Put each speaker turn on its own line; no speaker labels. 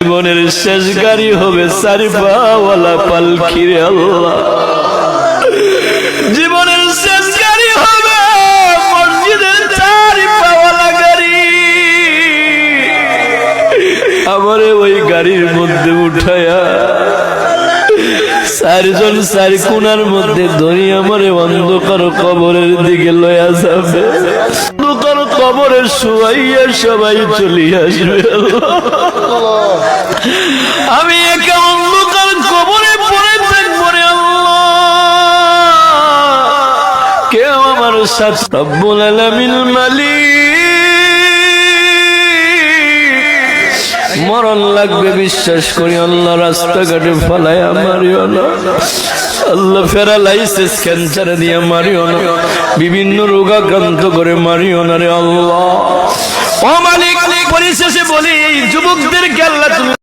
জীবনের শেষ গাড়ি হবে চারি পাওয়ালা পালকি রে আল্লাহ। জীবনের শেষ গাড়ি হবে মসজিদের চারি পাওয়ালা গাড়ি। আমারে ওই গাড়ির মধ্যে উঠায়া চারজন চার কোণার মধ্যে ধরি আমারে অন্ধকার কবরের দিকে লয়া যাবে। অন্ধকার কবরে শুয়াইয়া সবাই চলে আসবে। আমি একা অন্ধকার কবরে পড়ে থাকবো রে আল্লাহ। কেউ আমার সাথে রব্বুল আলামিন মালিক মরণ লাগবে বিশ্বাস করি আল্লাহ। রাস্তাঘাটে ফালায় মারিও না আল্লাহ। প্যারালাইসিস ক্যান্সার দিয়ে মারিও না, বিভিন্ন রোগাক্রান্ত করে মারিও না রে আল্লাহ। ও মালিক, পরিশেষে বলি এই যুবকদেরকে আল্লাহ তুমি